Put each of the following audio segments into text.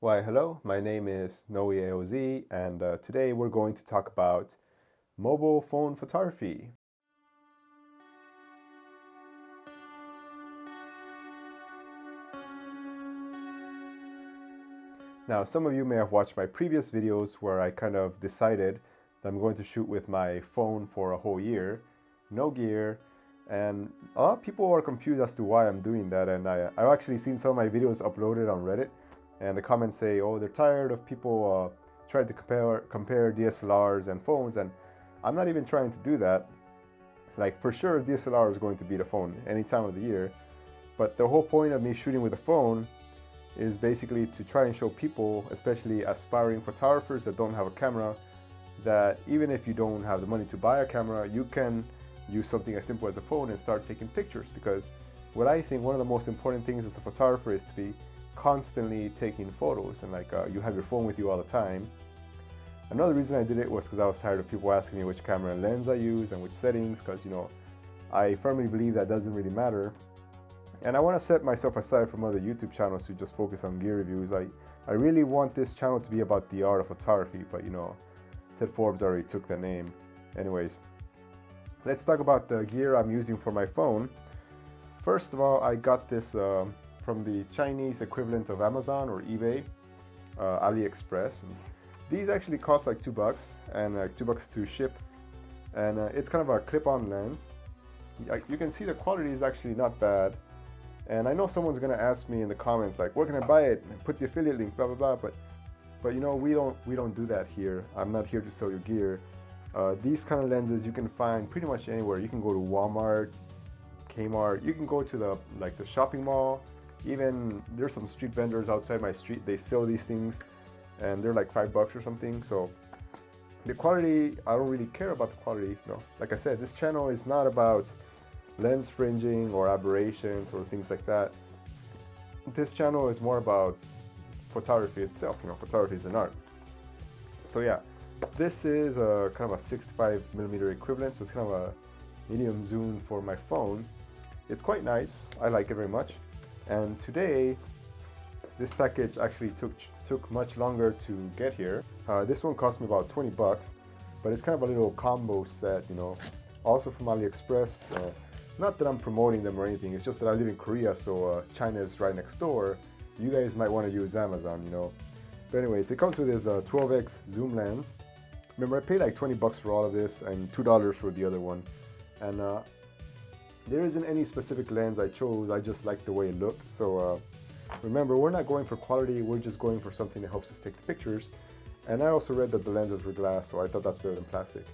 Why, hello, my name is Noealz, and today we're going to talk about mobile phone photography. Now, some of you may have watched my previous videos where I kind of decided that I'm going to shoot with my phone for a whole year, no gear, and a lot of people are confused as to why I'm doing that, and I've actually seen some of my videos uploaded on Reddit, and the comments say, oh, they're tired of people trying to compare DSLRs and phones, and I'm not even trying to do that. Like, for sure, DSLR is going to beat a phone any time of the year, but the whole point of me shooting with a phone is basically to try and show people, especially aspiring photographers that don't have a camera, that even if you don't have the money to buy a camera, you can use something as simple as a phone and start taking pictures. Because what I think one of the most important things as a photographer is to be constantly taking photos, and you have your phone with you all the time. Another reason I did it was because I was tired of people asking me which camera and lens I use and which settings, because I firmly believe that doesn't really matter. And I want to set myself aside from other YouTube channels who just focus on gear reviews. I really want this channel to be about the art of photography, but Ted Forbes already took the name. Anyways, let's talk about the gear I'm using for my phone. First of all, I got this from the Chinese equivalent of Amazon or eBay, AliExpress. And these actually cost like $2 and like $2 to ship. And it's kind of a clip-on lens. You can see the quality is actually not bad. And I know someone's gonna ask me in the comments like, where can I buy it? And put the affiliate link, blah blah blah. But we don't do that here. I'm not here to sell you gear. These kind of lenses you can find pretty much anywhere. You can go to Walmart, Kmart. You can go to the shopping mall. Even there's some street vendors outside my street. They sell these things, and they're like $5 or something. So the quality, I don't really care about the quality. Like I said, this channel is not about lens fringing or aberrations or things like that. This channel is more about photography itself. Photography is an art. So yeah, this is a kind of a 65mm equivalent, so it's kind of a medium zoom for my phone. It's quite nice. I like it very much. And today, this package actually took much longer to get here. This one cost me about $20, but it's kind of a little combo set, also from AliExpress. Not that I'm promoting them or anything, it's just that I live in Korea, so China is right next door. You guys might want to use Amazon, But anyways, it comes with this 12x zoom lens. Remember, I paid like $20 for all of this and $2 for the other one. And there isn't any specific lens I chose, I just like the way it looked. So remember, we're not going for quality, we're just going for something that helps us take the pictures. And I also read that the lenses were glass, so I thought that's better than plastic.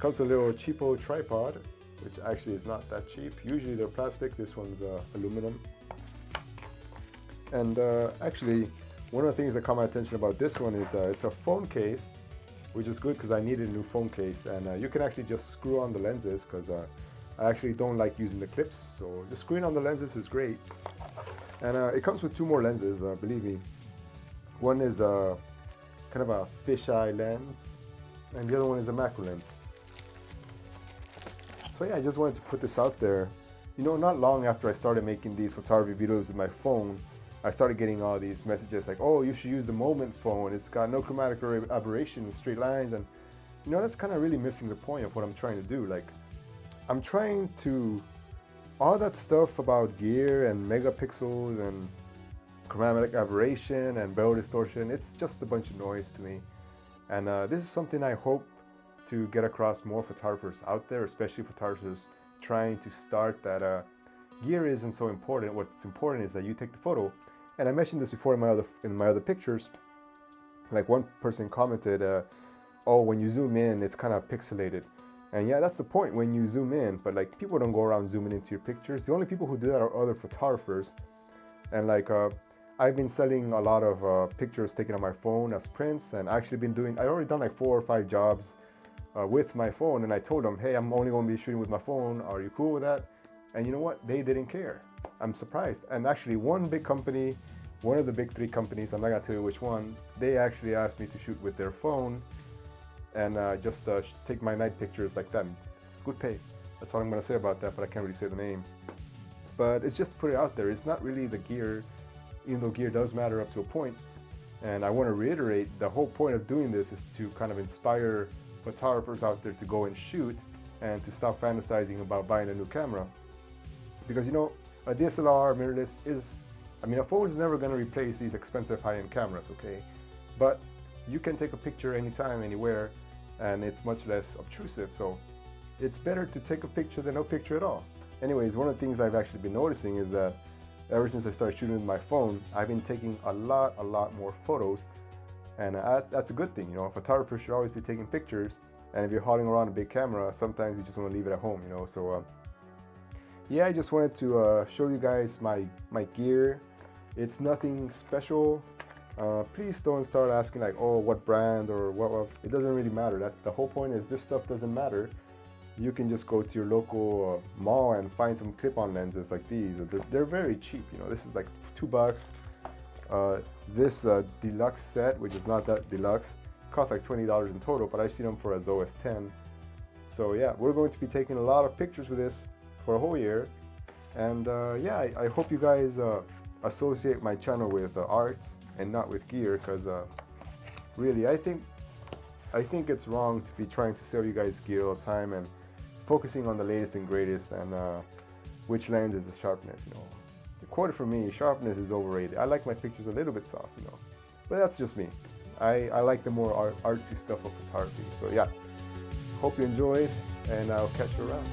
Comes with a little cheapo tripod, which actually is not that cheap. Usually they're plastic, this one's aluminum. And actually, one of the things that caught my attention about this one is it's a phone case, which is good because I needed a new phone case. And you can actually just screw on the lenses, because I actually don't like using the clips. So just screwing on the lenses is great. And it comes with two more lenses, believe me. One is kind of a fisheye lens, and the other one is a macro lens. So yeah, I just wanted to put this out there. Not long after I started making these photography videos with my phone, I started getting all these messages like, oh, you should use the Moment phone. It's got no chromatic aberration, straight lines. And that's kind of really missing the point of what I'm trying to do. Like, I'm trying to, all that stuff about gear and megapixels and chromatic aberration and barrel distortion, it's just a bunch of noise to me. And this is something I hope to get across more photographers out there, especially photographers trying to start, that gear isn't so important. What's important is that you take the photo. And I mentioned this before in my other pictures. Like, one person commented, oh, when you zoom in, it's kind of pixelated. And yeah, that's the point when you zoom in, but like, people don't go around zooming into your pictures. The only people who do that are other photographers. And I've been selling a lot of pictures taken on my phone as prints, and I've already done like 4 or 5 jobs with my phone, and I told them, hey, I'm only going to be shooting with my phone. Are you cool with that? And you know what? They didn't care. I'm surprised. And actually, one big company, one of the big 3 companies, I'm not going to tell you which one, they actually asked me to shoot with their phone and just take my night pictures like that. It's good pay. That's all I'm going to say about that, but I can't really say the name. But it's just to put it out there. It's not really the gear, even though gear does matter up to a point. And I want to reiterate, the whole point of doing this is to kind of inspire photographers out there to go and shoot and to stop fantasizing about buying a new camera. Because, you know, a DSLR mirrorless is, I mean, a phone is never going to replace these expensive high-end cameras, okay? But you can take a picture anytime, anywhere, and it's much less obtrusive. So it's better to take a picture than no picture at all. Anyways, one of the things I've actually been noticing is that ever since I started shooting with my phone, I've been taking a lot more photos, and that's a good thing. You know, a photographer should always be taking pictures, and if you're hauling around a big camera, sometimes you just want to leave it at home, you know. So yeah, I just wanted to show you guys my gear. It's nothing special. Please don't start asking like, oh, what brand or what. It doesn't really matter. The whole point is this stuff doesn't matter. You can just go to your local mall and find some clip-on lenses like these. They're very cheap, you know. This is like $2. This deluxe set, which is not that deluxe, costs like $20 in total, but I've seen them for as low as 10. So yeah, we're going to be taking a lot of pictures with this for a whole year. And yeah, I hope you guys associate my channel with art and not with gear, because really I think it's wrong to be trying to sell you guys gear all the time and focusing on the latest and greatest and which lens is the sharpness, you know. The quote for me, sharpness is overrated. I like my pictures a little bit soft, you know, but that's just me. I like the more artsy stuff of photography. So yeah, hope you enjoyed, and I'll catch you around.